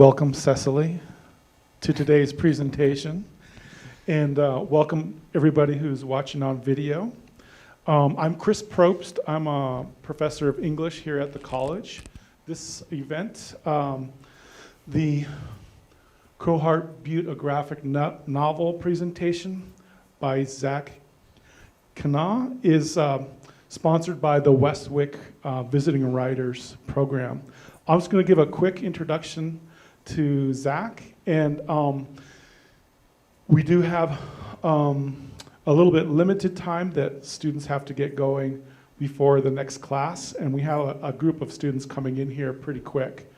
Welcome, Cecily, to today's presentation, and welcome everybody who's watching on video. I'm Chris Probst. I'm a professor of English here at the college. This event, the Crowheart Butte, a graphic novel presentation by Zach Kennah, is sponsored by the Westwick Visiting Writers Program. I'm just going to give a quick introduction to Zach, and we do have a little bit limited time that students have to get going before the next class, and we have a group of students coming in here pretty quick.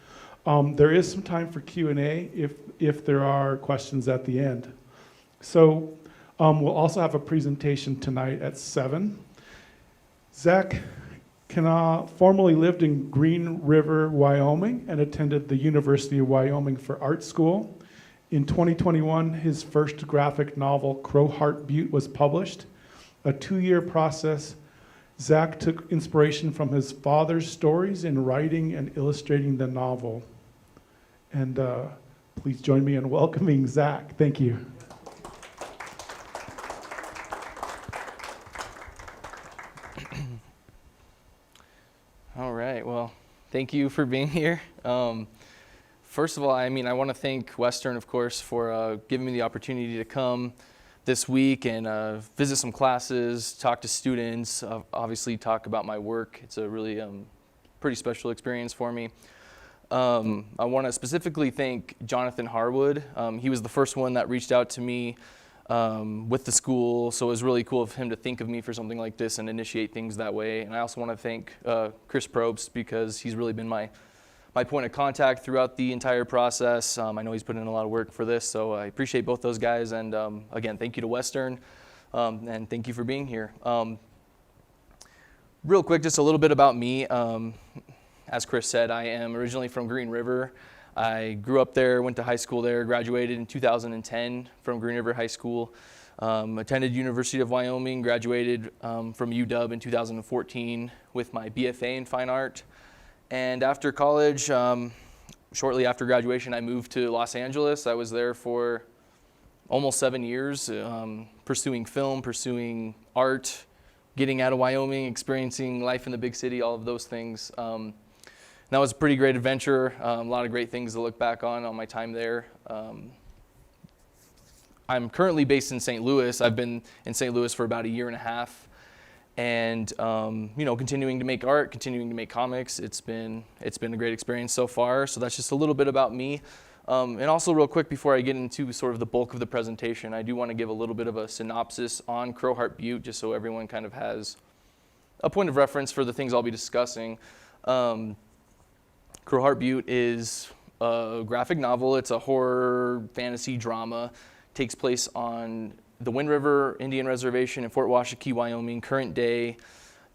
There is some time for Q&A if there are questions at the end. So we'll also have a presentation tonight at 7. Zach Kennah formerly lived in Wind River, Wyoming, and attended the University of Wyoming for art school. In 2021, his first graphic novel, Crowheart Butte, was published. A 2-year process, Zach took inspiration from his father's stories in writing and illustrating the novel. And please join me in welcoming Zach. Thank you. All right, well, thank you for being here. First of all, I want to thank Western, of course, for giving me the opportunity to come this week and visit some classes, talk to students, obviously talk about my work. It's a really pretty special experience for me. I want to specifically thank Jonathan Harwood. He was the first one that reached out to me with the school, so it was really cool of him to think of me for something like this and initiate things that way. And I also want to thank Chris Probst, because he's really been my point of contact throughout the entire process. I know he's put in a lot of work for this, so I appreciate both those guys. And again, thank you to Western, and thank you for being here. Real quick, just a little bit about me. As Chris said, I am originally from Green River. I grew up there, went to high school there, graduated in 2010 from Green River High School, attended University of Wyoming, graduated from UW in 2014 with my BFA in fine art. And after college, shortly after graduation, I moved to Los Angeles. I was there for almost 7 years, pursuing film, pursuing art, getting out of Wyoming, experiencing life in the big city, all of those things. That was a pretty great adventure, a lot of great things to look back on my time there. I'm currently based in St. Louis. I've been in St. Louis for about 1.5 years, and continuing to make art, continuing to make comics. It's been a great experience so far. So that's just a little bit about me. And also real quick, before I get into sort of the bulk of the presentation, I do want to give a little bit of a synopsis on Crowheart Butte, just so everyone kind of has a point of reference for the things I'll be discussing. Crowheart Butte is a graphic novel. It's a horror fantasy drama. Takes place on the Wind River Indian Reservation in Fort Washakie, Wyoming, current day.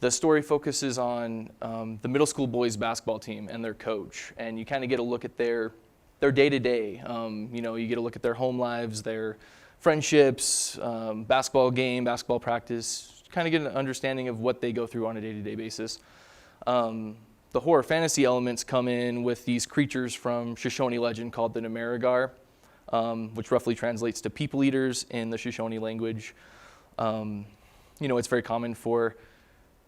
The story focuses on the middle school boys basketball team and their coach, and you kind of get a look at their day-to-day. You get a look at their home lives, their friendships, basketball game, basketball practice, kind of get an understanding of what they go through on a day-to-day basis. The horror fantasy elements come in with these creatures from Shoshone legend called the Nimerigar, which roughly translates to people eaters in the Shoshone language. It's very common for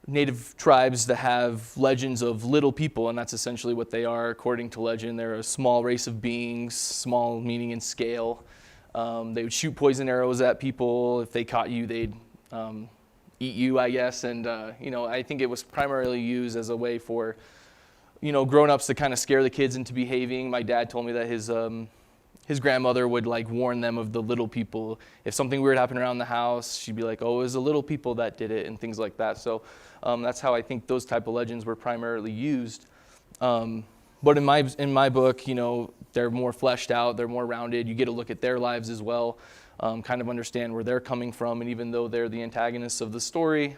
native tribes to have legends of little people, and that's essentially what they are according to legend. They're a small race of beings, small meaning in scale. They would shoot poison arrows at people. If they caught you, they'd eat you, I guess. And I think it was primarily used as a way for grown-ups to kind of scare the kids into behaving. My dad told me that his grandmother would warn them of the little people. If something weird happened around the house, she'd be like, "Oh, it was the little people that did it," and things like that. So that's how I think those type of legends were primarily used. But in my book, they're more fleshed out, they're more rounded. You get a look at their lives as well, kind of understand where they're coming from, and even though they're the antagonists of the story,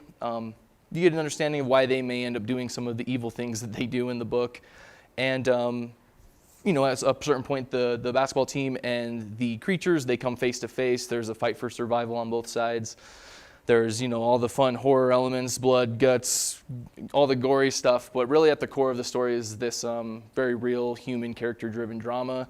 you get an understanding of why they may end up doing some of the evil things that they do in the book. And at a certain point, the basketball team and the creatures, they come face to face. There's a fight for survival on both sides. There's, all the fun horror elements, blood, guts, all the gory stuff, but really at the core of the story is this very real human character-driven drama.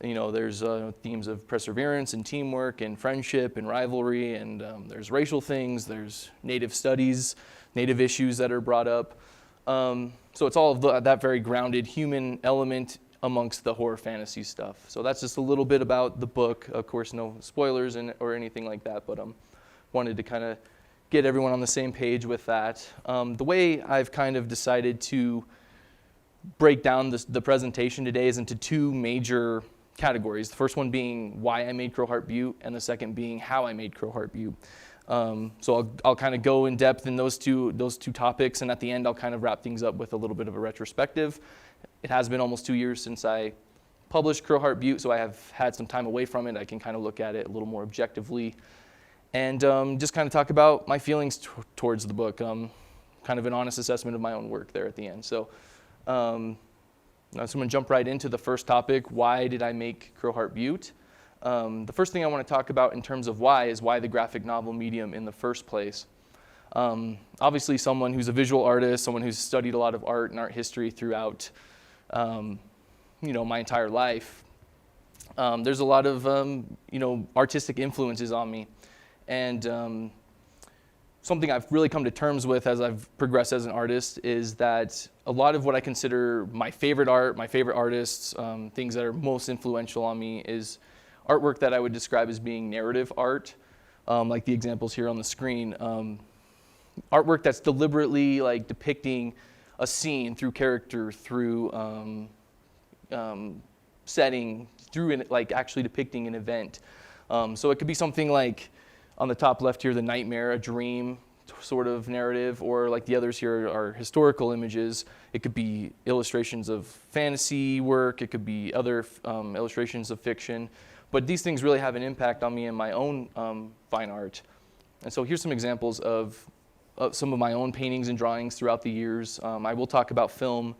There's themes of perseverance and teamwork and friendship and rivalry, and there's racial things, there's native studies, native issues that are brought up. So it's all of that very grounded human element amongst the horror fantasy stuff. So that's just a little bit about the book. Of course, no spoilers or anything like that, but wanted to kind of get everyone on the same page with that. The way I've kind of decided to break down the presentation today is into two major categories. The first one being why I made Crowheart Butte, and the second being how I made Crowheart Butte. So I'll kind of go in depth in those two topics, and at the end I'll kind of wrap things up with a little bit of a retrospective. It has been almost 2 years since I published Crowheart Butte, so I have had some time away from it. I can kind of look at it a little more objectively, and just kind of talk about my feelings towards the book, kind of an honest assessment of my own work there at the end. So I'm going to jump right into the first topic, why did I make Crowheart Butte? The first thing I want to talk about in terms of why is why the graphic novel medium in the first place. Obviously someone who's a visual artist, someone who's studied a lot of art and art history throughout my entire life, there's a lot of artistic influences on me. And something I've really come to terms with as I've progressed as an artist is that a lot of what I consider my favorite art, my favorite artists, things that are most influential on me is artwork that I would describe as being narrative art, like the examples here on the screen. Artwork that's deliberately like depicting a scene through character, through setting, through like actually depicting an event. So it could be something like on the top left here, the nightmare, a dream sort of narrative, or like the others here are historical images. It could be illustrations of fantasy work. It could be other illustrations of fiction. But these things really have an impact on me in my own fine art. And so here's some examples of some of my own paintings and drawings throughout the years. I will talk about film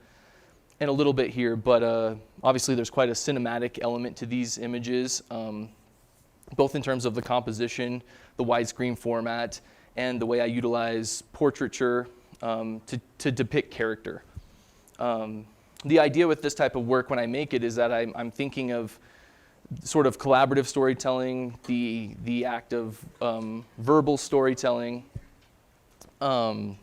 in a little bit here, but obviously there's quite a cinematic element to these images, both in terms of the composition, the widescreen format, and the way I utilize portraiture to depict character. The idea with this type of work when I make it is that I'm thinking of sort of collaborative storytelling, the act of verbal storytelling. When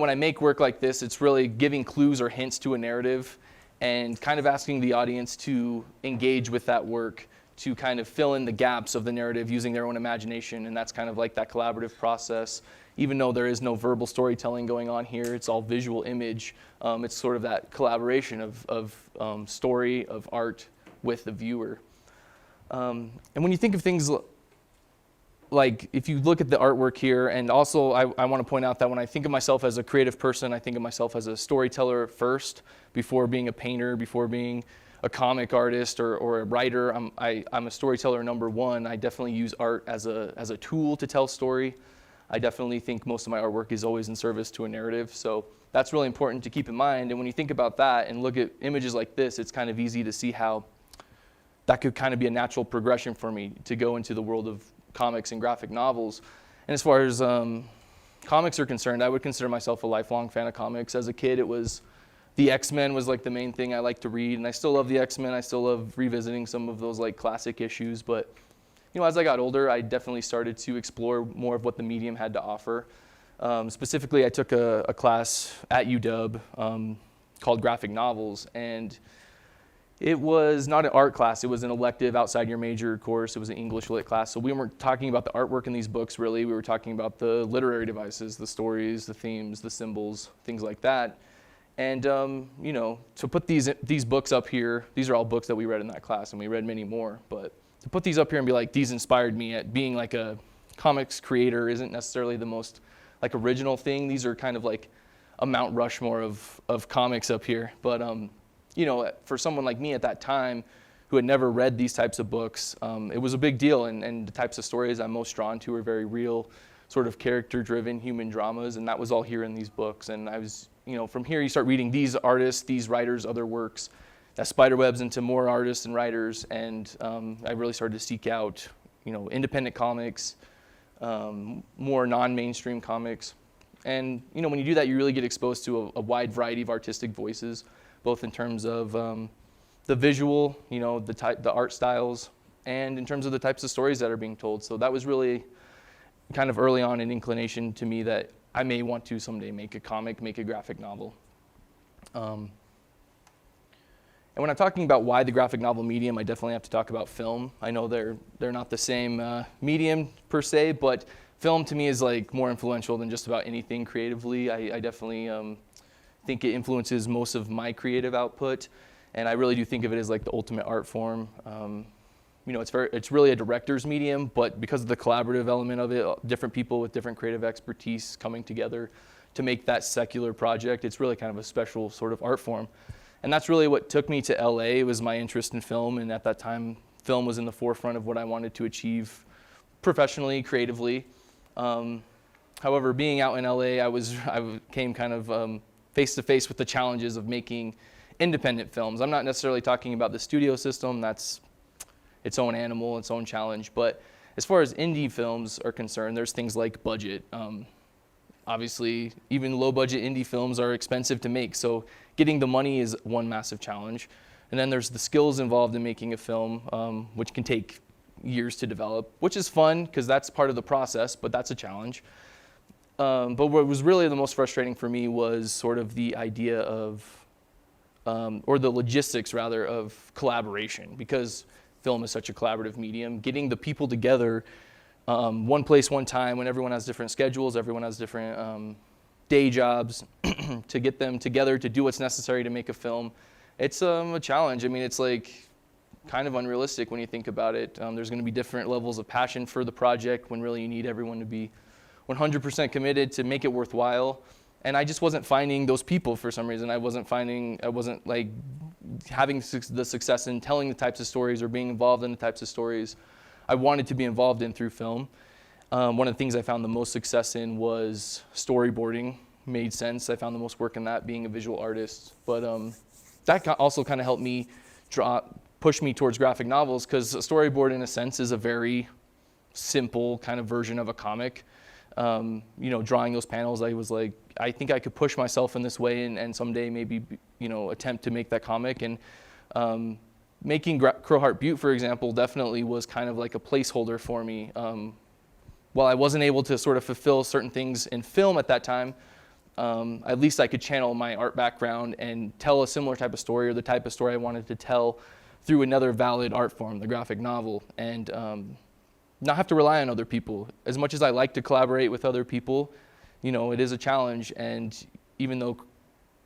I make work like this, it's really giving clues or hints to a narrative and kind of asking the audience to engage with that work, to kind of fill in the gaps of the narrative using their own imagination, and that's kind of like that collaborative process. Even though there is no verbal storytelling going on here, it's all visual image. It's sort of that collaboration of story, of art with the viewer. And when you think of things like, if you look at the artwork here, and also I want to point out that when I think of myself as a creative person, I think of myself as a storyteller first, before being a painter, before being a comic artist or a writer. I'm a storyteller number one. I definitely use art as a tool to tell story. I definitely think most of my artwork is always in service to a narrative, so that's really important to keep in mind. And when you think about that and look at images like this, it's kind of easy to see how that could kind of be a natural progression for me to go into the world of comics and graphic novels. And as far as comics are concerned, I would consider myself a lifelong fan of comics. As a kid, it was the X-Men was like the main thing I liked to read, and I still love the X-Men. I still love revisiting some of those like classic issues, but as I got older, I definitely started to explore more of what the medium had to offer. Specifically, I took a class at UW called Graphic Novels, and it was not an art class. It was an elective outside your major course. It was an English lit class, so we weren't talking about the artwork in these books really. We were talking about the literary devices, the stories, the themes, the symbols, things like that. And to put these books up here, these are all books that we read in that class, and we read many more, but to put these up here and be like, these inspired me, at being like a comics creator isn't necessarily the most like original thing. These are kind of like a Mount Rushmore of comics up here. But for someone like me at that time who had never read these types of books, it was a big deal, and the types of stories I'm most drawn to are very real, sort of character-driven human dramas, and that was all here in these books. And I was, from here you start reading these artists, these writers, other works, that spiderwebs into more artists and writers, and I really started to seek out, independent comics, more non-mainstream comics. And when you do that, you really get exposed to a wide variety of artistic voices, both in terms of the visual, the art styles, and in terms of the types of stories that are being told. So that was really kind of early on an inclination to me that I may want to someday make a comic, make a graphic novel. And when I'm talking about why the graphic novel medium, I definitely have to talk about film. I know they're not the same medium per se, but film to me is like more influential than just about anything creatively. I definitely think it influences most of my creative output, and I really do think of it as like the ultimate art form. It's really a director's medium, but because of the collaborative element of it, different people with different creative expertise coming together to make that secular project, it's really kind of a special sort of art form. And that's really what took me to LA, was my interest in film, and at that time, film was in the forefront of what I wanted to achieve professionally, creatively. However, being out in LA, I came kind of face to face with the challenges of making independent films. I'm not necessarily talking about the studio system, that's its own animal, its own challenge. But as far as indie films are concerned, there's things like budget. Obviously, even low-budget indie films are expensive to make, so getting the money is one massive challenge. And then there's the skills involved in making a film, which can take years to develop, which is fun because that's part of the process, but that's a challenge. But what was really the most frustrating for me was sort of the idea of, or the logistics rather, of collaboration, because film is such a collaborative medium. Getting the people together, one place, one time, when everyone has different schedules, everyone has different day jobs, to get them together to do what's necessary to make a film, it's a challenge. I mean, it's like kind of unrealistic when you think about it. There's going to be different levels of passion for the project when really you need everyone to be 100% committed to make it worthwhile. And I just wasn't finding those people for some reason. I wasn't like having the success in telling the types of stories or being involved in the types of stories I wanted to be involved in through film. One of the things I found the most success in was storyboarding. Made sense. I found the most work in that, being a visual artist. But that also kind of helped me push me towards graphic novels, because a storyboard in a sense is a very simple kind of version of a comic. Drawing those panels, I was like, I think I could push myself in this way and someday maybe, attempt to make that comic. And making Crowheart Butte, for example, definitely was kind of like a placeholder for me. While I wasn't able to sort of fulfill certain things in film at that time, at least I could channel my art background and tell a similar type of story, or the type of story I wanted to tell, through another valid art form, the graphic novel. And not have to rely on other people. As much as I like to collaborate with other people, it is a challenge. And even though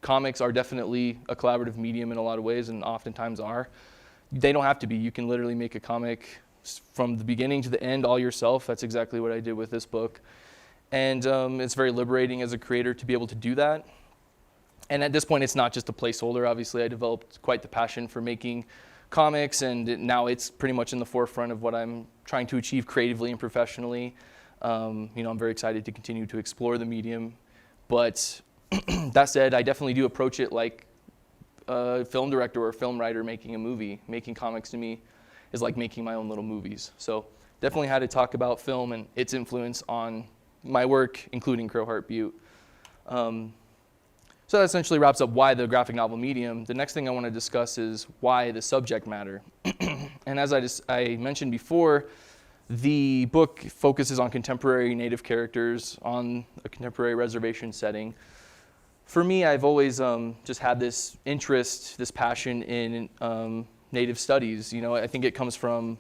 comics are definitely a collaborative medium in a lot of ways, and oftentimes are, they don't have to be. You can literally make a comic from the beginning to the end all yourself. That's exactly what I did with this book. And it's very liberating as a creator to be able to do that. And at this point, it's not just a placeholder. Obviously, I developed quite the passion for making comics, and now it's pretty much in the forefront of what I'm trying to achieve creatively and professionally. I'm very excited to continue to explore the medium. But that said, I definitely do approach it like a film director or a film writer making a movie. Making comics to me is like making my own little movies. So definitely had to talk about film and its influence on my work, including Crowheart Butte. So that essentially wraps up why the graphic novel medium. The next thing I want to discuss is why the subject matter. And as I mentioned before, the book focuses on contemporary Native characters on a contemporary reservation setting. For me, I've always just had this interest, this passion in Native studies. I think it comes from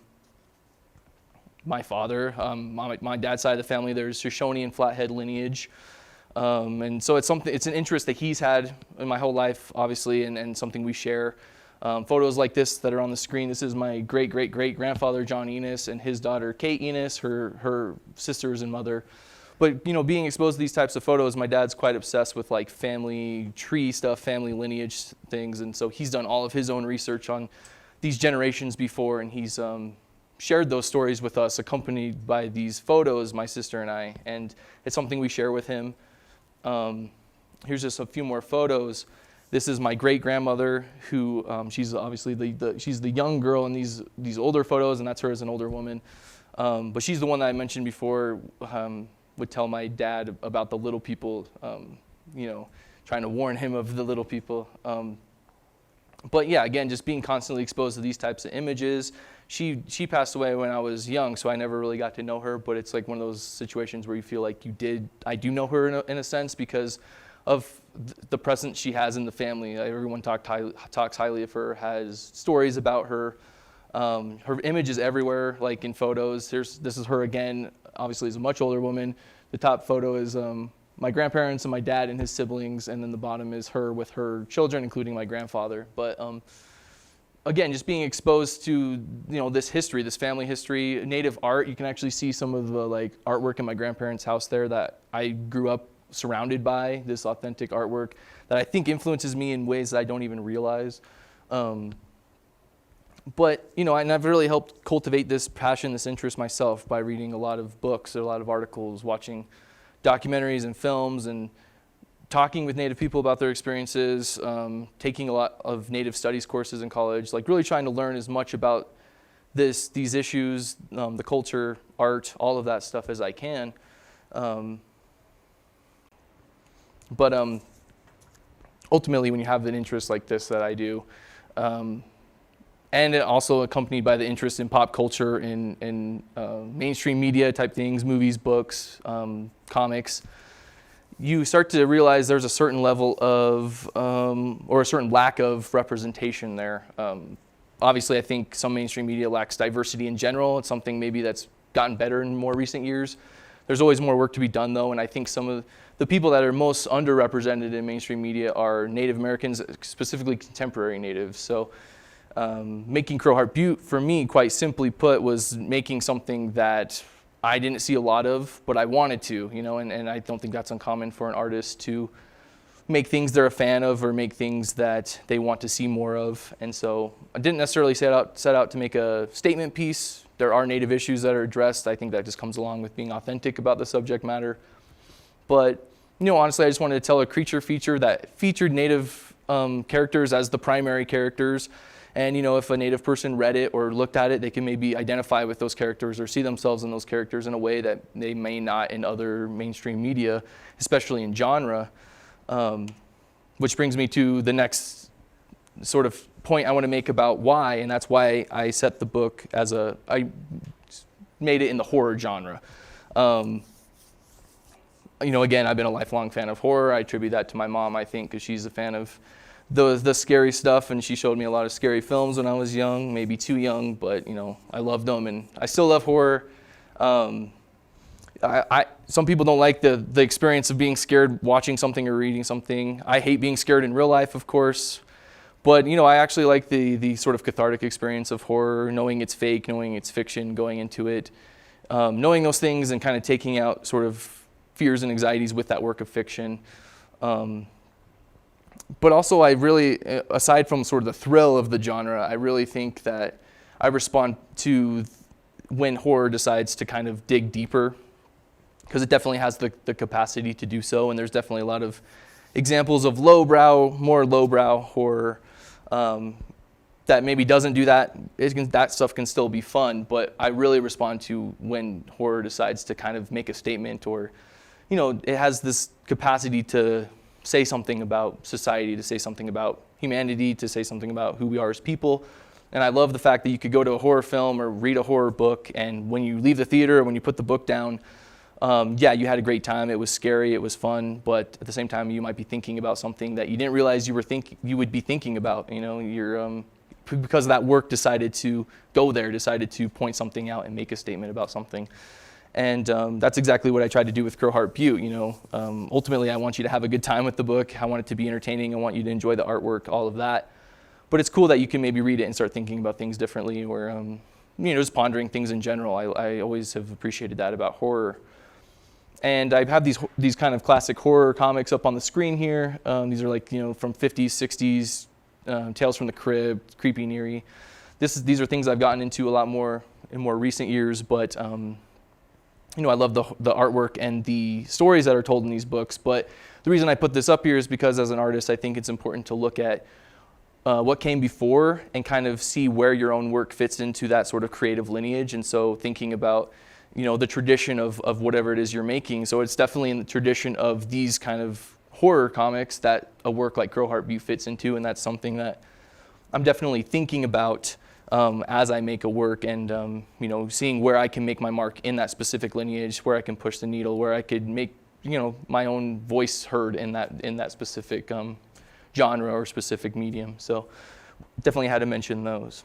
my father. My dad's side of the family, there's Shoshone and Flathead lineage. And so it's an interest that he's had in my whole life, obviously, and something we share. Photos like this that are on the screen, this is my great-great-great-grandfather, John Enos, and his daughter, Kate Enos, her sisters and mother. But, being exposed to these types of photos, my dad's quite obsessed with like family tree stuff, family lineage things. And so he's done all of his own research on these generations before, and he's shared those stories with us, accompanied by these photos, my sister and I. And it's something we share with him. Here's just a few more photos. This is my great-grandmother, who she's obviously she's the young girl in these older photos, and that's her as an older woman. But she's the one that I mentioned before, would tell my dad about the little people, trying to warn him of the little people. But yeah, again, just being constantly exposed to these types of images. She passed away when I was young, so I never really got to know her, but it's like one of those situations where you feel like I do know her in a sense because of the presence she has in the family. Everyone talks highly of her, has stories about her. Her image is everywhere, like in photos. This is her again, obviously as a much older woman. The top photo is my grandparents and my dad and his siblings, and then the bottom is her with her children, including my grandfather. But again, just being exposed to this history, this family history, Native art. You can actually see some of the artwork in my grandparents' house there that I grew up surrounded by. This authentic artwork that I think influences me in ways that I don't even realize. But and I've really helped cultivate this passion, this interest myself by reading a lot of books, a lot of articles, watching documentaries and films, and talking with Native people about their experiences, taking a lot of Native studies courses in college, really trying to learn as much about these issues, the culture, art, all of that stuff as I can. But ultimately, when you have an interest like this that I do, and also accompanied by the interest in pop culture, in mainstream media type things, movies, books, comics, you start to realize there's a certain level of, or a certain lack of representation there. Obviously, I think some mainstream media lacks diversity in general. It's something maybe that's gotten better in more recent years. There's always more work to be done, though, and I think some of the people that are most underrepresented in mainstream media are Native Americans, specifically contemporary Natives. So making Crowheart Butte, for me, quite simply put, was making something that I didn't see a lot of, but I wanted to, and I don't think that's uncommon for an artist to make things they're a fan of or make things that they want to see more of. And so I didn't necessarily set out to make a statement piece. There are Native issues that are addressed. I think that just comes along with being authentic about the subject matter. But, honestly, I just wanted to tell a creature feature that featured Native characters as the primary characters. And, if a Native person read it or looked at it, they can maybe identify with those characters or see themselves in those characters in a way that they may not in other mainstream media, especially in genre. Which brings me to the next sort of point I want to make about why, and that's why I set the book I made it in the horror genre. Again, I've been a lifelong fan of horror. I attribute that to my mom, I think, because she's a fan of the scary stuff, and she showed me a lot of scary films when I was young, maybe too young, but I loved them, and I still love horror. Some people don't like the experience of being scared watching something or reading something. I hate being scared in real life, of course, but I actually like the sort of cathartic experience of horror, knowing it's fake, knowing it's fiction, going into it, knowing those things and kind of taking out sort of fears and anxieties with that work of fiction. But also, I really, aside from sort of the thrill of the genre, I really think that I respond to when horror decides to kind of dig deeper, because it definitely has the capacity to do so, and there's definitely a lot of examples of more lowbrow horror that maybe doesn't do that. That stuff can still be fun, but I really respond to when horror decides to kind of make a statement, or it has this capacity to say something about society, to say something about humanity, to say something about who we are as people. And I love the fact that you could go to a horror film or read a horror book, and when you leave the theater or when you put the book down, you had a great time. It was scary, it was fun, but at the same time, you might be thinking about something that you didn't realize you would be thinking about. You're because that work decided to go there, decided to point something out and make a statement about something. And that's exactly what I tried to do with Crowheart Butte. Ultimately, I want you to have a good time with the book. I want it to be entertaining. I want you to enjoy the artwork, all of that. But it's cool that you can maybe read it and start thinking about things differently, or just pondering things in general. I always have appreciated that about horror. And I have these kind of classic horror comics up on the screen here. These are from 50s, 60s, Tales from the Crypt, Creepy and Eerie. These are things I've gotten into a lot more in more recent years, but I love the artwork and the stories that are told in these books. But the reason I put this up here is because as an artist, I think it's important to look at what came before and kind of see where your own work fits into that sort of creative lineage. And so thinking about, the tradition of whatever it is you're making. So it's definitely in the tradition of these kind of horror comics that a work like Crowheart Butte fits into, and that's something that I'm definitely thinking about as I make a work, and seeing where I can make my mark in that specific lineage, where I can push the needle, where I could make my own voice heard in that specific genre or specific medium. So definitely had to mention those.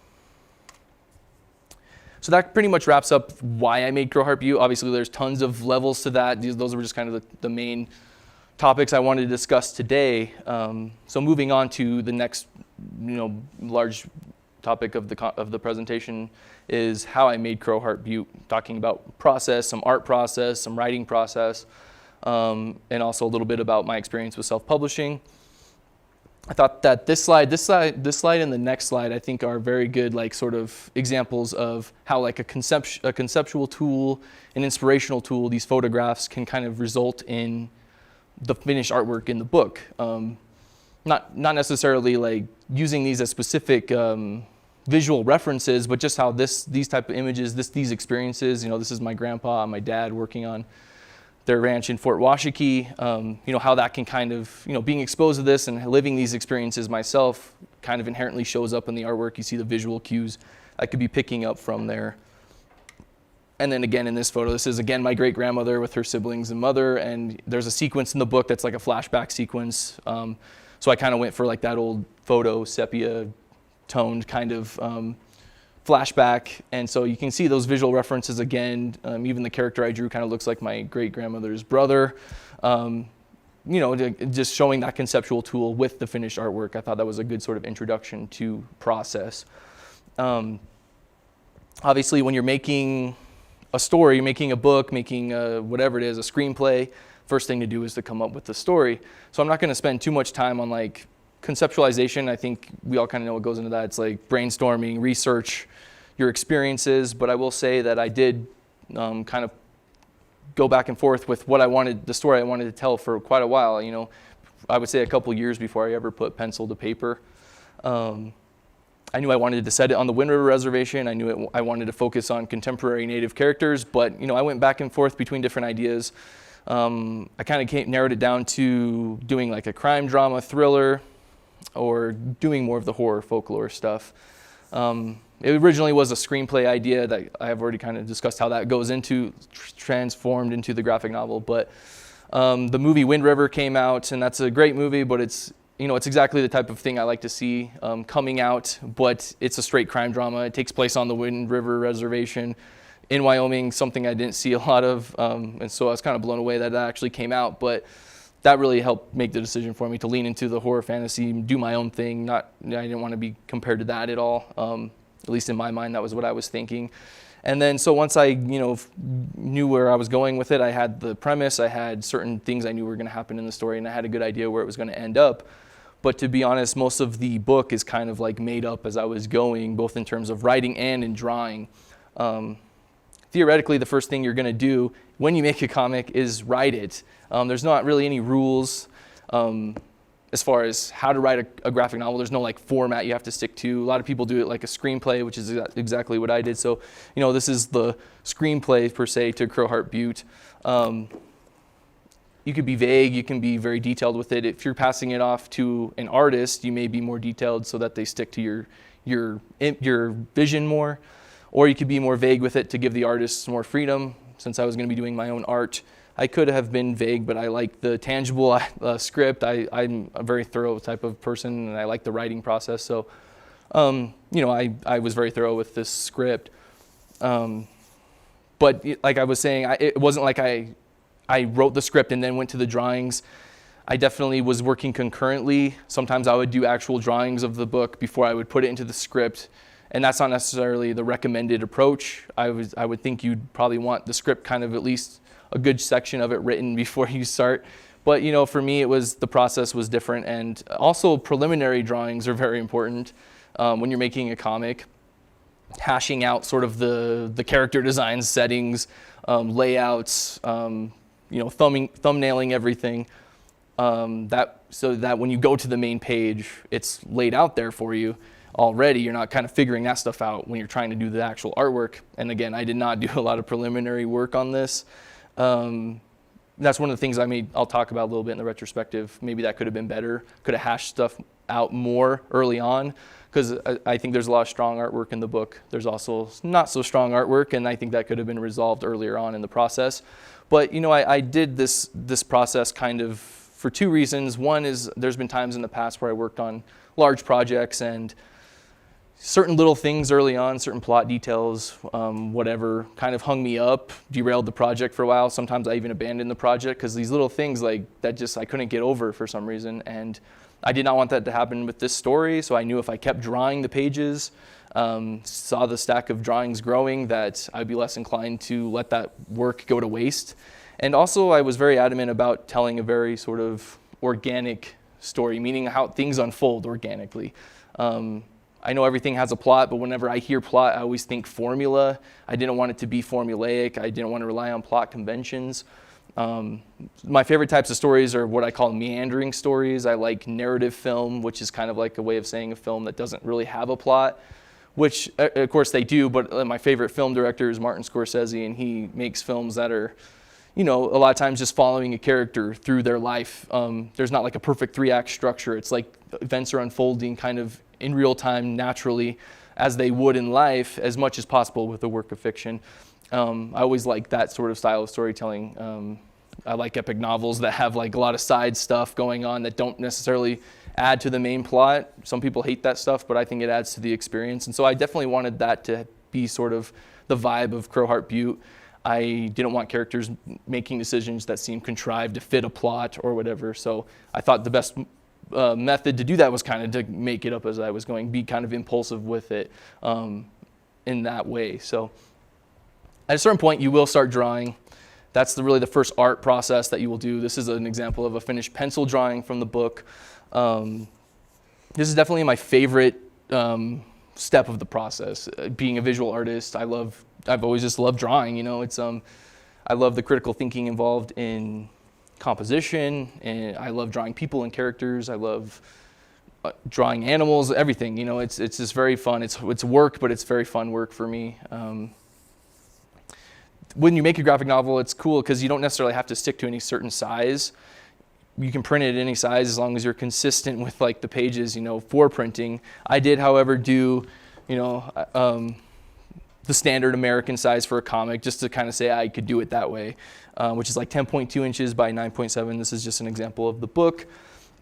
So that pretty much wraps up why I made Crowheart Butte. Obviously, there's tons of levels to that. Those were just kind of the main topics I wanted to discuss today. So moving on to the next, large topic of the presentation is how I made Crowheart Butte, talking about process, some art process, some writing process, and also a little bit about my experience with self-publishing. I thought that this slide, and the next slide, I think are very good, sort of examples of how a conceptual tool, an inspirational tool, these photographs can kind of result in the finished artwork in the book. Not necessarily using these as specific visual references, but just how these type of images, these experiences. This is my grandpa and my dad working on their ranch in Fort Washakie, how that can kind of, being exposed to this and living these experiences myself kind of inherently shows up in the artwork. You see the visual cues I could be picking up from there. And then again in this photo, this is again my great-grandmother with her siblings and mother, and there's a sequence in the book that's like a flashback sequence. So I kind of went for that old photo, sepia-toned kind of flashback, and so you can see those visual references again. Even the character I drew kind of looks like my great-grandmother's brother. Just showing that conceptual tool with the finished artwork. I thought that was a good sort of introduction to process. Obviously, when you're making a story, making a book, making whatever it is, a screenplay, first thing to do is to come up with the story. So I'm not going to spend too much time on conceptualization. I think we all kind of know what goes into that. It's brainstorming, research, your experiences, but I will say that I did kind of go back and forth with the story I wanted to tell for quite a while. I would say a couple years before I ever put pencil to paper. I knew I wanted to set it on the Wind River Reservation. I knew I wanted to focus on contemporary Native characters, but I went back and forth between different ideas. I kind of narrowed it down to doing a crime drama thriller, or doing more of the horror folklore stuff. It originally was a screenplay idea that I have already kind of discussed how that goes into, transformed into the graphic novel. But the movie Wind River came out, and that's a great movie, but it's exactly the type of thing I like to see coming out, but it's a straight crime drama. It takes place on the Wind River Reservation in Wyoming, something I didn't see a lot of, and so I was kind of blown away that actually came out. But that really helped make the decision for me to lean into the horror fantasy, do my own thing. I didn't want to be compared to that at all. At least in my mind, that was what I was thinking. And then so once I knew where I was going with it, I had the premise, I had certain things I knew were going to happen in the story, and I had a good idea where it was going to end up. But to be honest, most of the book is kind of made up as I was going, both in terms of writing and in drawing. Theoretically, the first thing you're going to do when you make a comic is write it. There's not really any rules as far as how to write a graphic novel. There's no format you have to stick to. A lot of people do it like a screenplay, which is exactly what I did. So, this is the screenplay per se to Crowheart Butte. You could be vague, you can be very detailed with it. If you're passing it off to an artist, you may be more detailed so that they stick to your vision more. Or you could be more vague with it to give the artists more freedom. Since I was going to be doing my own art, I could have been vague, but I like the tangible script. I'm a very thorough type of person, and I like the writing process. So, I was very thorough with this script. But like I was saying, it wasn't like I wrote the script and then went to the drawings. I definitely was working concurrently. Sometimes I would do actual drawings of the book before I would put it into the script. And that's not necessarily the recommended approach. I would think you'd probably want the script kind of at least a good section of it written before you start. But for me, the process was different, and also preliminary drawings are very important when you're making a comic. Hashing out sort of the character designs, settings, layouts, thumbnailing everything. so that when you go to the main page, it's laid out there for you already. You're not kind of figuring that stuff out when you're trying to do the actual artwork. And again, I did not do a lot of preliminary work on this. That's one of the things I'll talk about a little bit in the retrospective. Maybe that could have been better. Could have hashed stuff out more early on, because I think there's a lot of strong artwork in the book. There's also not so strong artwork, and I think that could have been resolved earlier on in the process. But I did this process kind of for two reasons. One is there's been times in the past where I worked on large projects, and certain little things early on, certain plot details, whatever, kind of hung me up, derailed the project for a while. Sometimes I even abandoned the project because these little things like that I couldn't get over for some reason. And I did not want that to happen with this story, so I knew if I kept drawing the pages, saw the stack of drawings growing, that I'd be less inclined to let that work go to waste. And also I was very adamant about telling a very sort of organic story, meaning how things unfold organically. I know everything has a plot, but whenever I hear plot, I always think formula. I didn't want it to be formulaic. I didn't want to rely on plot conventions. My favorite types of stories are what I call meandering stories. I like narrative film, which is kind of like a way of saying a film that doesn't really have a plot, which of course they do, but my favorite film director is Martin Scorsese, and he makes films that are, a lot of times just following a character through their life. There's not like a perfect 3-act structure. It's like events are unfolding kind of in real time, naturally, as they would in life, as much as possible with a work of fiction. I always like that sort of style of storytelling. I like epic novels that have like a lot of side stuff going on that don't necessarily add to the main plot. Some people hate that stuff, but I think it adds to the experience. And so I definitely wanted that to be sort of the vibe of Crowheart Butte. I didn't want characters making decisions that seemed contrived to fit a plot or whatever. So I thought the best method to do that was kind of to make it up as I was going, be kind of impulsive with it in that way. So at a certain point, you will start drawing. That's really the first art process that you will do. This is an example of a finished pencil drawing from the book. This is definitely my favorite step of the process. Being a visual artist, I've always just loved drawing. I love the critical thinking involved in composition, and I love drawing people and characters. I love drawing animals, everything. It's just very fun. It's work, but it's very fun work for me. When you make a graphic novel, it's cool because you don't necessarily have to stick to any certain size. You can print it at any size as long as you're consistent with like the pages, for printing. I did, however, do, the standard American size for a comic, just to kind of say I could do it that way, which is like 10.2 inches by 9.7. This is just an example of the book.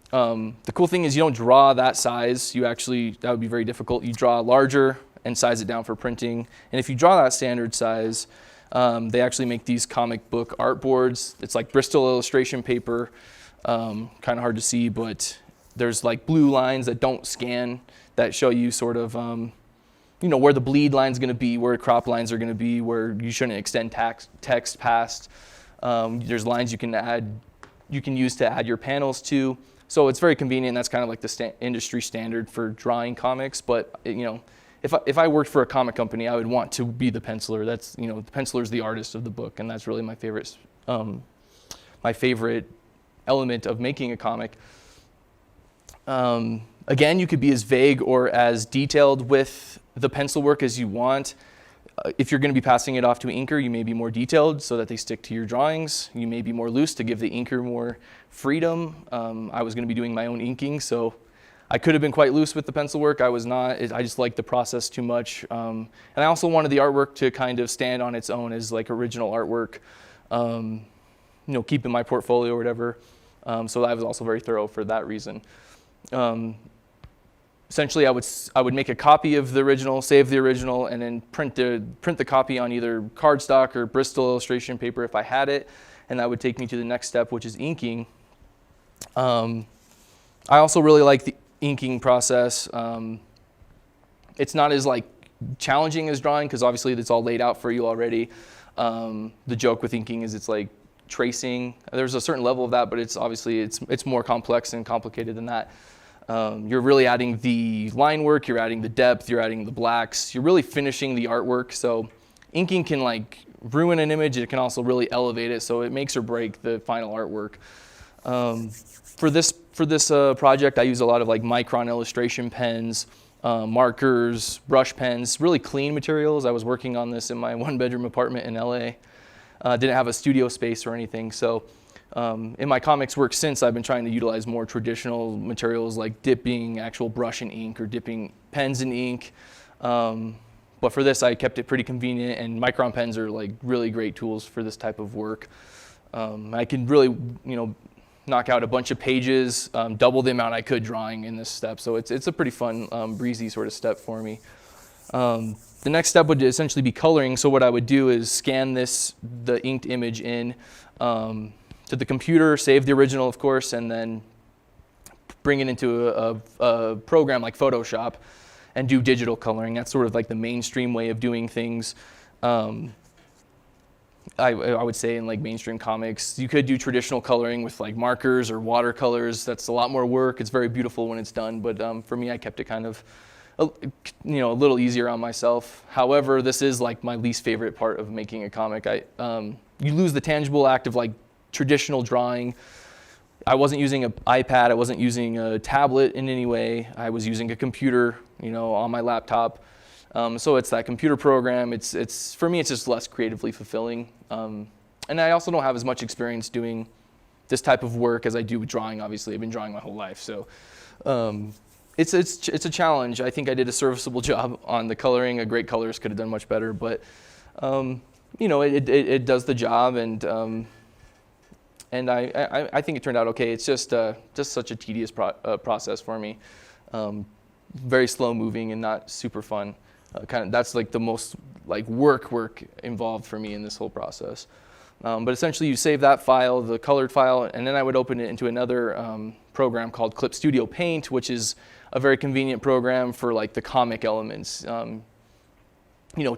The cool thing is you don't draw that size. That would be very difficult. You draw larger and size it down for printing. And if you draw that standard size, they actually make these comic book art boards. It's like Bristol illustration paper, kind of hard to see, but there's like blue lines that don't scan that show you sort of, where the bleed line's going to be, where crop lines are going to be, where you shouldn't extend text past. There's lines you can use to add your panels to. So it's very convenient. That's kind of like the industry standard for drawing comics. But if I worked for a comic company, I would want to be the penciler. That's the penciler's the artist of the book, and that's really my favorite element of making a comic. Again, you could be as vague or as detailed with the pencil work as you want. If you're going to be passing it off to an inker, you may be more detailed so that they stick to your drawings. You may be more loose to give the inker more freedom. I was going to be doing my own inking, so I could have been quite loose with the pencil work. I was not. I just liked the process too much. And I also wanted the artwork to kind of stand on its own as like original artwork, keep in my portfolio or whatever. So I was also very thorough for that reason. Essentially, I would make a copy of the original, save the original, and then print the copy on either cardstock or Bristol illustration paper if I had it, and that would take me to the next step, which is inking. I also really like the inking process. It's not as like challenging as drawing because obviously it's all laid out for you already. The joke with inking is it's like tracing. There's a certain level of that, but it's more complex and complicated than that. You're really adding the line work, you're adding the depth, you're adding the blacks, you're really finishing the artwork. So inking can like ruin an image, it can also really elevate it, so it makes or break the final artwork. For this project, I use a lot of like Micron illustration pens, markers, brush pens, really clean materials. I was working on this in my one-bedroom apartment in LA. Didn't have a studio space or anything, so in my comics work since, I've been trying to utilize more traditional materials like dipping actual brush in ink or dipping pens in ink. But for this, I kept it pretty convenient, and Micron pens are like really great tools for this type of work. I can really, knock out a bunch of pages, double the amount I could drawing in this step. So it's a pretty fun, breezy sort of step for me. The next step would essentially be coloring. So what I would do is scan the inked image in to the computer, save the original, of course, and then bring it into a program like Photoshop and do digital coloring. That's sort of like the mainstream way of doing things. I would say in like mainstream comics, you could do traditional coloring with like markers or watercolors. That's a lot more work. It's very beautiful when it's done, but for me, I kept it kind of a little easier on myself. However, this is like my least favorite part of making a comic. You lose the tangible act of like traditional drawing. I wasn't using an iPad. I wasn't using a tablet in any way. I was using a computer, on my laptop. So it's that computer program. It's for me, it's just less creatively fulfilling. And I also don't have as much experience doing this type of work as I do with drawing. Obviously, I've been drawing my whole life, so it's a challenge. I think I did a serviceable job on the coloring. A great colorist could have done much better, but it does the job, and I think it turned out okay. It's just such a tedious process for me. Very slow moving and not super fun. That's like the most like work involved for me in this whole process. But essentially you save that file, the colored file, and then I would open it into another program called Clip Studio Paint, which is a very convenient program for like the comic elements.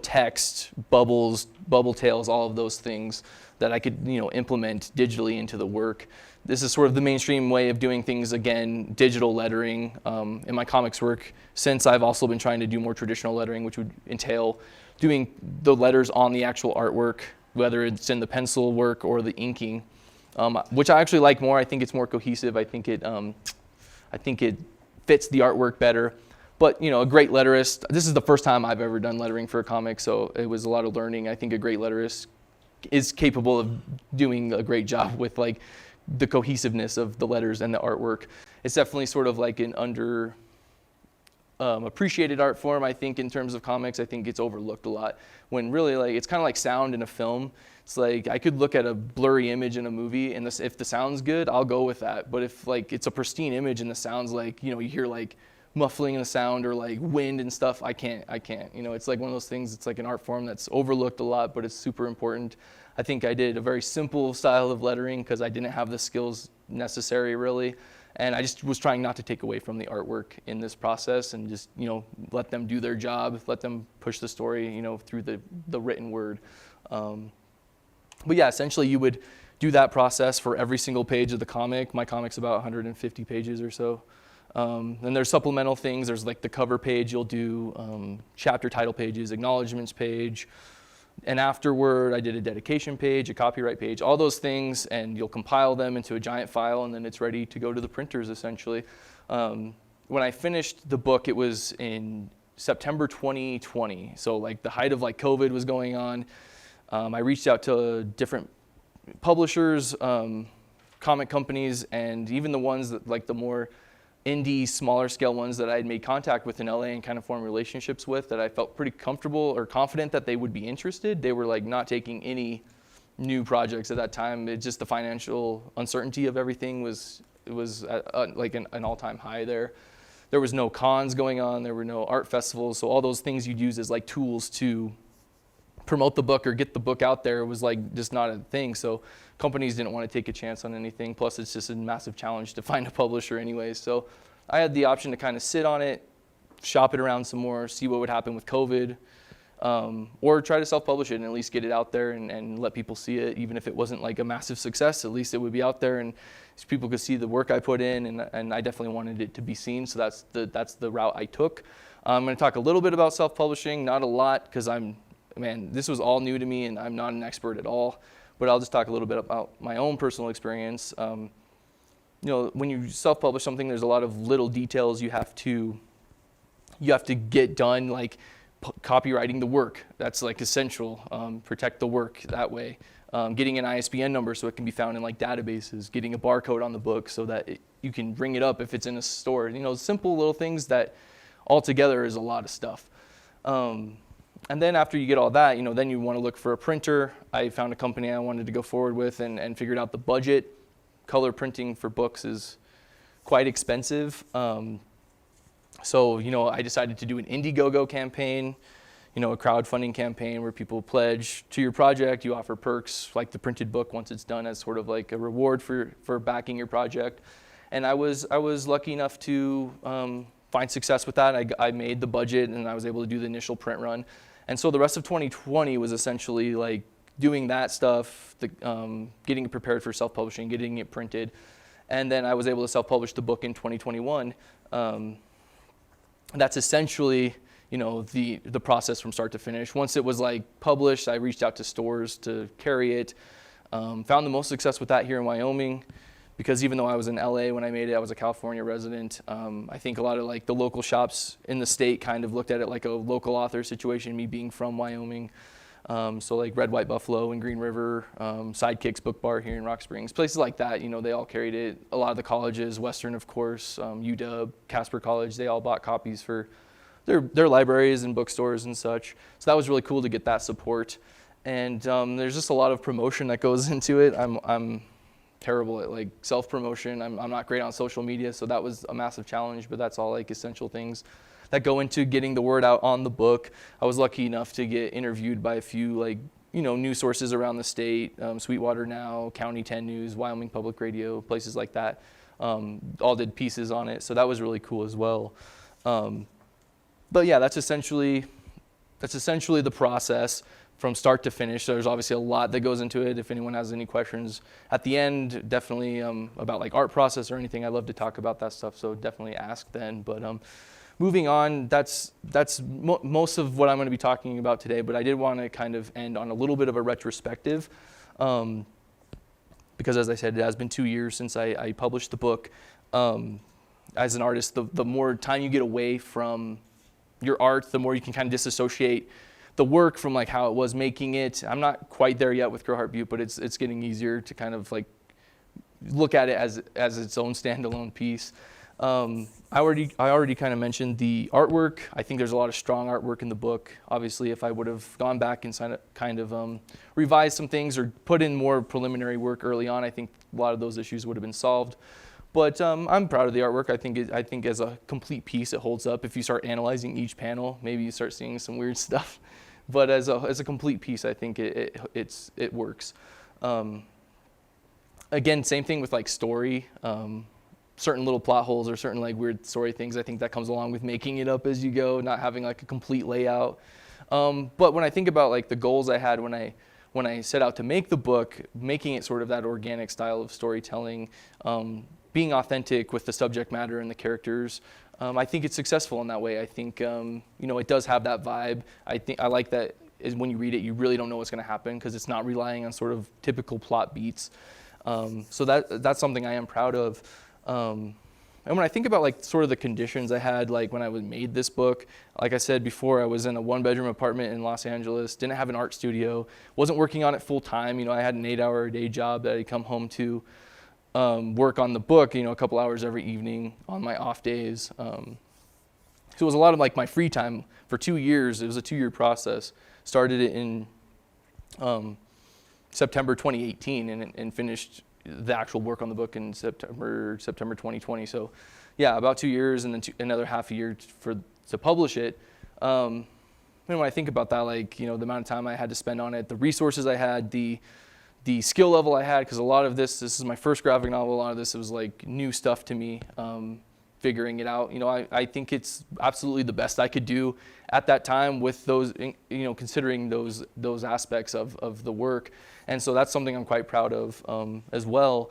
Text, bubbles, bubble tails, all of those things that I could implement digitally into the work. This is sort of the mainstream way of doing things, again, digital lettering. In my comics work, since I've also been trying to do more traditional lettering, which would entail doing the letters on the actual artwork, whether it's in the pencil work or the inking, which I actually like more. I think it's more cohesive. I think it fits the artwork better. But a great letterist, this is the first time I've ever done lettering for a comic, so it was a lot of learning. I think a great letterist is capable of doing a great job with like the cohesiveness of the letters and the artwork. It's definitely sort of like an under appreciated art form, I think, in terms of comics. I think it's overlooked a lot when really like it's kind of like sound in a film. It's like I could look at a blurry image in a movie, and if the sound's good, I'll go with that. But if like it's a pristine image and the sound's like you hear like muffling in the sound or like wind and stuff, I can't. It's like one of those things. It's like an art form that's overlooked a lot, but it's super important. I think I did a very simple style of lettering because I didn't have the skills necessary really, and I just was trying not to take away from the artwork in this process and just let them do their job, let them push the story through the written word. But yeah, essentially you would do that process for every single page of the comic. My comic's about 150 pages or so. Then there's supplemental things. There's like the cover page. You'll do chapter title pages, acknowledgements page, and afterward I did a dedication page, a copyright page, all those things, and you'll compile them into a giant file, and then it's ready to go to the printers essentially. When I finished the book, it was in September 2020, so like the height of like COVID was going on. I reached out to different publishers, comic companies, and even the ones that like the more indie, smaller scale ones that I had made contact with in LA and kind of formed relationships with that I felt pretty comfortable or confident that they would be interested. They were like not taking any new projects at that time. It's just the financial uncertainty of everything was at like an all-time high there. There was no cons going on. There were no art festivals. So all those things you'd use as like tools to promote the book or get the book out there was like just not a thing. So companies didn't want to take a chance on anything. Plus it's just a massive challenge to find a publisher anyways. So I had the option to kind of sit on it, shop it around some more, see what would happen with COVID, or try to self-publish it and at least get it out there and let people see it. Even if it wasn't like a massive success, at least it would be out there and people could see the work I put in, and I definitely wanted it to be seen. So that's the route I took. I'm going to talk a little bit about self-publishing, not a lot, because this was all new to me and I'm not an expert at all, but I'll just talk a little bit about my own personal experience. when you self-publish something, there's a lot of little details you have to get done, like copywriting the work. That's like essential. Protect the work that way. Getting an ISBN number so it can be found in like databases. Getting a barcode on the book so that you can bring it up if it's in a store. Simple little things that altogether is a lot of stuff. And then after you get all that, then you want to look for a printer. I found a company I wanted to go forward with and figured out the budget. Color printing for books is quite expensive. So I decided to do an Indiegogo campaign, a crowdfunding campaign where people pledge to your project. You offer perks like the printed book once it's done as sort of like a reward for backing your project. And I was lucky enough to find success with that. I made the budget and I was able to do the initial print run. And so the rest of 2020 was essentially like doing that stuff, getting it prepared for self-publishing, getting it printed. And then I was able to self-publish the book in 2021. That's essentially, the process from start to finish. Once it was like published, I reached out to stores to carry it. Found the most success with that here in Wyoming, because even though I was in LA when I made it, I was a California resident. I think a lot of like the local shops in the state kind of looked at it like a local author situation, me being from Wyoming. So like Red, White Buffalo and Green River, Sidekicks Book Bar here in Rock Springs, places like that, they all carried it. A lot of the colleges, Western of course, UW, Casper College, they all bought copies for their libraries and bookstores and such. So that was really cool to get that support. And there's just a lot of promotion that goes into it. I'm terrible at like self-promotion. I'm not great on social media, so that was a massive challenge, but that's all like essential things that go into getting the word out on the book. I was lucky enough to get interviewed by a few like, news sources around the state, Sweetwater Now, County 10 News, Wyoming Public Radio, places like that. All did pieces on it, so that was really cool as well. But yeah, that's essentially the process from start to finish. There's obviously a lot that goes into it. If anyone has any questions at the end, definitely about like art process or anything, I'd love to talk about that stuff, so definitely ask then. But moving on, that's most of what I'm going to be talking about today, but I did want to kind of end on a little bit of a retrospective, because as I said, it has been 2 years since I published the book. As an artist, the more time you get away from your art, the more you can kind of disassociate the work from like how it was making it. I'm not quite there yet with Crowheart Butte, but it's getting easier to kind of like look at it as its own standalone piece. I already kind of mentioned the artwork. I think there's a lot of strong artwork in the book. Obviously, if I would have gone back and kind of revised some things or put in more preliminary work early on, I think a lot of those issues would have been solved. But I'm proud of the artwork. I think as a complete piece, it holds up. If you start analyzing each panel, maybe you start seeing some weird stuff. But as a complete piece, I think it works. Again, same thing with like story. Certain little plot holes or certain like weird story things, I think that comes along with making it up as you go, not having like a complete layout. But when I think about like the goals I had when I set out to make the book, making it sort of that organic style of storytelling, being authentic with the subject matter and the characters, I think it's successful in that way. I think it does have that vibe. I like that is when you read it, you really don't know what's going to happen because it's not relying on sort of typical plot beats. So that's something I am proud of. And when I think about like sort of the conditions I had like when I made this book, like I said before, I was in a 1-bedroom apartment in Los Angeles, didn't have an art studio, wasn't working on it full time. I had an 8-hour-a-day job that I'd come home to work on the book, a couple hours every evening on my off days. So it was a lot of like my free time for 2 years. It was a 2-year process. Started it in September 2018 and finished the actual work on the book in September 2020. So yeah, about 2 years and then another half a year to publish it. And when I think about that, like, the amount of time I had to spend on it, the resources I had, the skill level I had, because a lot of this is my first graphic novel, a lot of this was like new stuff to me, figuring it out. I think it's absolutely the best I could do at that time with those, considering those aspects of the work. And so that's something I'm quite proud of as well.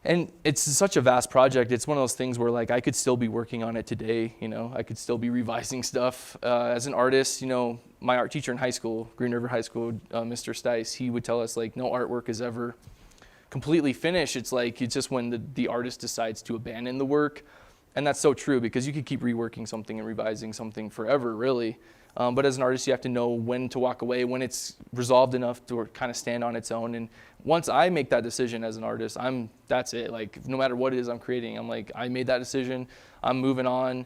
And it's such a vast project. It's one of those things where like I could still be working on it today. I could still be revising stuff. As an artist, my art teacher in high school, Green River High School, Mr. Stice, he would tell us like no artwork is ever completely finish. It's just when the artist decides to abandon the work. And that's so true, because you could keep reworking something and revising something forever, really. But as an artist, you have to know when to walk away, when it's resolved enough to kind of stand on its own. And once I make that decision as an artist, that's it. Like, no matter what it is I'm creating, I'm like, I made that decision, I'm moving on.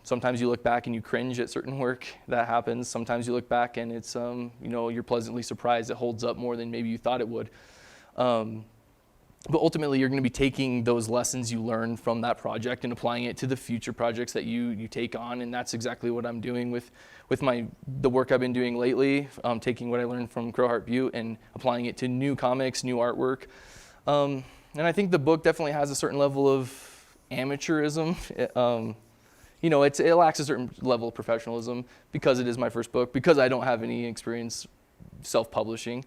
Sometimes you look back and you cringe at certain work. That happens. Sometimes you look back and it's, you're pleasantly surprised it holds up more than maybe you thought it would. But ultimately, you're going to be taking those lessons you learned from that project and applying it to the future projects that you take on. And that's exactly what I'm doing with the work I've been doing lately, taking what I learned from Crowheart Butte and applying it to new comics, new artwork. And I think the book definitely has a certain level of amateurism. It lacks a certain level of professionalism because it is my first book, because I don't have any experience self-publishing.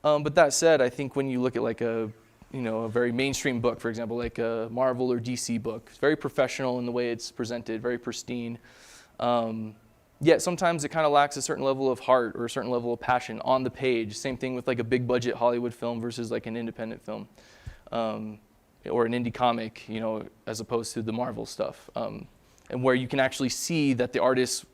But that said, I think when you look at like a very mainstream book, for example, like a Marvel or DC book, it's very professional in the way it's presented, very pristine. Yet sometimes it kind of lacks a certain level of heart or a certain level of passion on the page. Same thing with like a big budget Hollywood film versus like an independent film, or an indie comic, as opposed to the Marvel stuff. And where you can actually see that the artists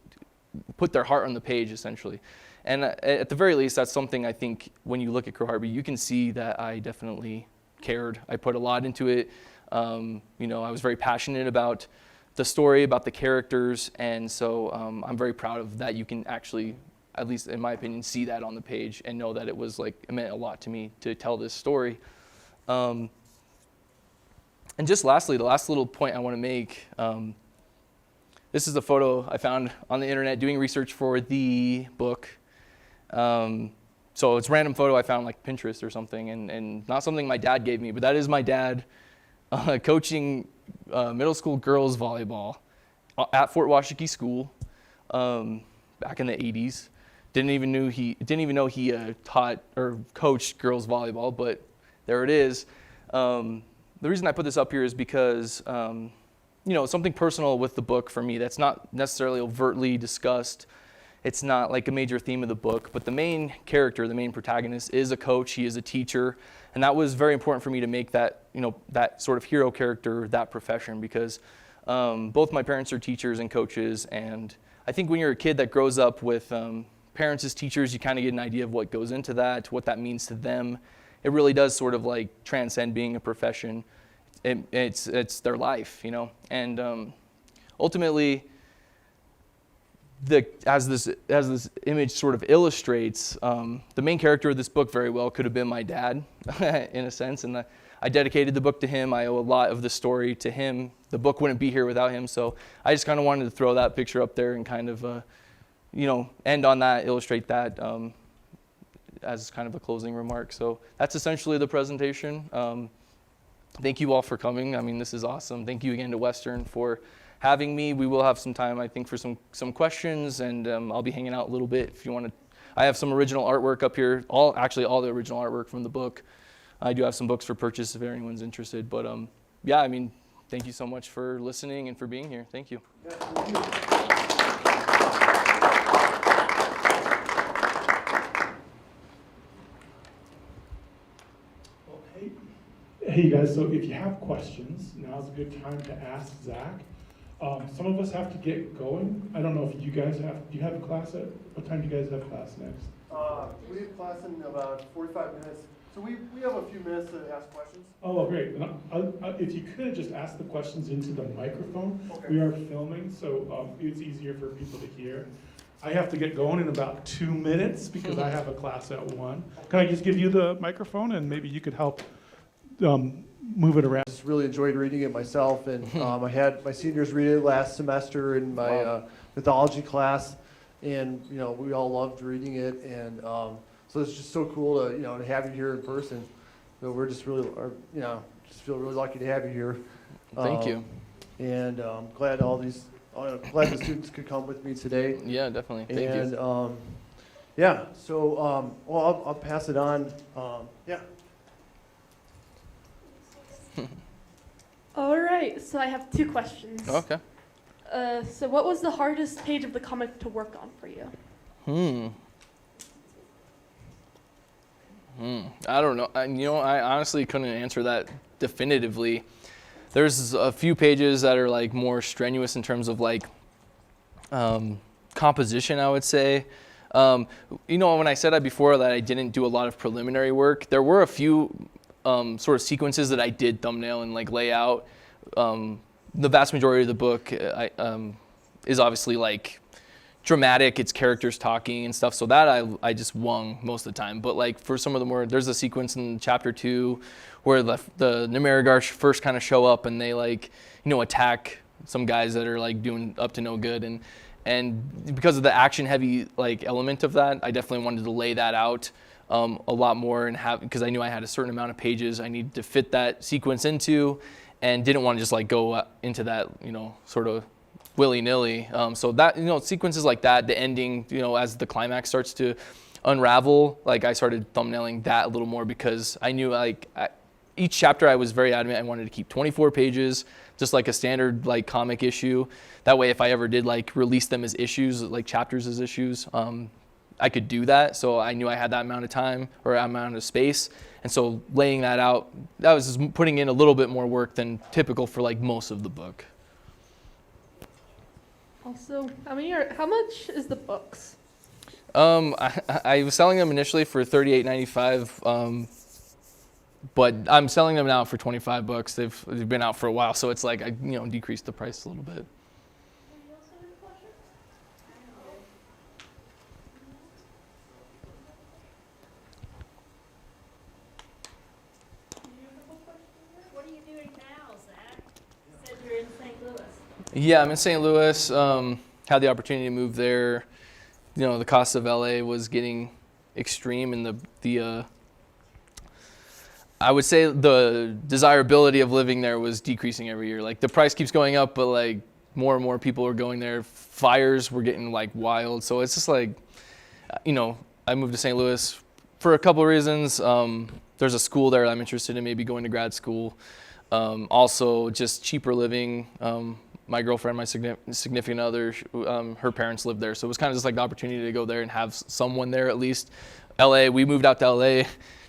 put their heart on the page, essentially. And at the very least, that's something I think when you look at Crowheart Butte, you can see that I definitely cared. I put a lot into it. I was very passionate about the story, about the characters, and so I'm very proud of that. You can actually, at least in my opinion, see that on the page and know that it meant a lot to me to tell this story. And just lastly, the last little point I want to make, this is a photo I found on the internet doing research for the book. So it's a random photo I found like Pinterest or something, and not something my dad gave me, but that is my dad coaching middle school girls volleyball at Fort Washakie School back in the 80s. Didn't even know he taught or coached girls volleyball, but there it is. The reason I put this up here is because something personal with the book for me that's not necessarily overtly discussed. It's not like a major theme of the book, but the main character, the main protagonist, is a coach. He is a teacher, and that was very important for me to make that, that sort of hero character, that profession, because both my parents are teachers and coaches, and I think when you're a kid that grows up with parents as teachers, you kind of get an idea of what goes into that, what that means to them. It really does sort of like transcend being a profession. It's their life, and ultimately, as this image sort of illustrates, the main character of this book very well could have been my dad, in a sense, and I dedicated the book to him. I owe a lot of the story to him. The book wouldn't be here without him, so I just kind of wanted to throw that picture up there and kind of, end on that, illustrate that as kind of a closing remark. So that's essentially the presentation. Thank you all for coming. I mean, this is awesome. Thank you again to Western for having me. We will have some time, I think, for some questions, and I'll be hanging out a little bit if you want to. I have some original artwork up here, all the original artwork from the book. I do have some books for purchase if anyone's interested, but yeah, I mean, thank you so much for listening and for being here. Thank you. Yeah, thank you. Hey, you guys, so if you have questions, now's a good time to ask Zach. Some of us have to get going. I don't know if you guys do you have a class what time do you guys have class next? We have class in about 45 minutes. So we have a few minutes to ask questions. Oh, great. If you could just ask the questions into the microphone. Okay. We are filming, so it's easier for people to hear. I have to get going in about 2 minutes because I have a class at 1. Can I just give you the microphone and maybe you could help move it around? I just really enjoyed reading it myself, and I had my seniors read it last semester in my mythology class, and we all loved reading it, and so it's just so cool to to have you here in person. So we're just really just feel really lucky to have you here. Thank you. And glad glad the students could come with me today. Yeah, definitely. Thank you. And yeah, so I'll pass it on. Yeah. All right, so I have 2 questions. Okay. So what was the hardest page of the comic to work on for you? I don't know. I honestly couldn't answer that definitively. There's a few pages that are like more strenuous in terms of like composition, I would say. When I said that before that I didn't do a lot of preliminary work, there were a few sort of sequences that I did thumbnail and like lay out. The vast majority of the book is obviously like dramatic, it's characters talking and stuff, so that I just wung most of the time. But like for some of the more, there's a sequence in chapter 2 where the Nimerigar first kind of show up and they like, attack some guys that are like doing up to no good, and because of the action heavy like element of that, I definitely wanted to lay that out a lot more and because I knew I had a certain amount of pages I needed to fit that sequence into, and didn't want to just like go into that, sort of willy-nilly. So that, sequences like that, the ending, as the climax starts to unravel, like I started thumbnailing that a little more because I knew each chapter I was very adamant I wanted to keep 24 pages, just like a standard like comic issue. That way if I ever did like release them as issues, like chapters as issues, I could do that. So I knew I had that amount of time or amount of space. And so laying that out, that was just putting in a little bit more work than typical for like most of the book. Also, how much is the books? I was selling them initially for $38.95, but I'm selling them now for $25. They've been out for a while, so it's like I decreased the price a little bit. What are you doing now, Zach? You said you're in St. Louis. Yeah, I'm in St. Louis. Had the opportunity to move there. The cost of LA was getting extreme, and the I would say the desirability of living there was decreasing every year. Like the price keeps going up, but like more and more people are going there. Fires were getting like wild. So it's just like, I moved to St. Louis for a couple of reasons. There's a school there I'm interested in maybe going to grad school. Also just cheaper living. My girlfriend, my significant other, her parents lived there. So it was kind of just like the opportunity to go there and have someone there at least. LA, we moved out to LA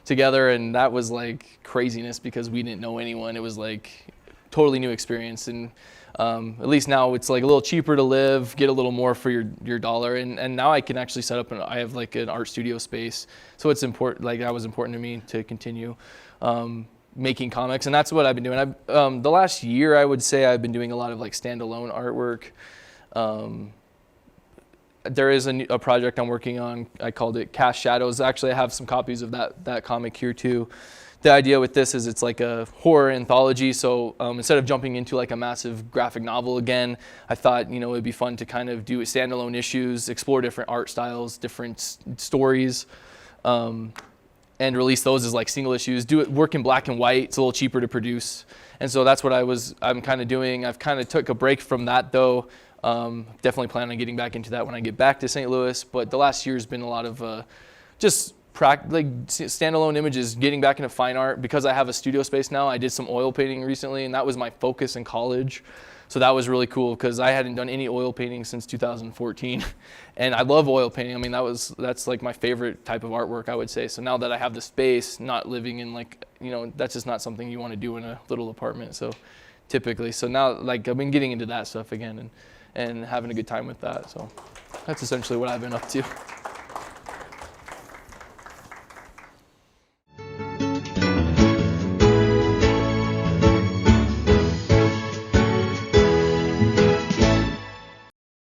together, and that was like craziness because we didn't know anyone. It was like totally new experience. And at least now it's like a little cheaper to live, get a little more for your dollar. And now I can actually set up, I have like an art studio space. So it's important, like that was important to me to continue making comics, and that's what I've been doing. The last year, I would say I've been doing a lot of like standalone artwork. There is a project I'm working on. I called it Cast Shadows. Actually, I have some copies of that comic here too. The idea with this is it's like a horror anthology. So instead of jumping into like a massive graphic novel again, I thought it'd be fun to kind of do standalone issues, explore different art styles, different stories. And release those as like single issues, work in black and white. It's a little cheaper to produce. And so that's what I'm kind of doing. I've kind of took a break from that though. Definitely plan on getting back into that when I get back to St. Louis. But the last year's been a lot of just standalone images, getting back into fine art. Because I have a studio space now, I did some oil painting recently, and that was my focus in college. So that was really cool because I hadn't done any oil painting since 2014. And I love oil painting. That's like my favorite type of artwork, I would say. So now that I have the space, not living in like, that's just not something you want to do in a little apartment. So typically, so now like I've been getting into that stuff again and having a good time with that. So that's essentially what I've been up to.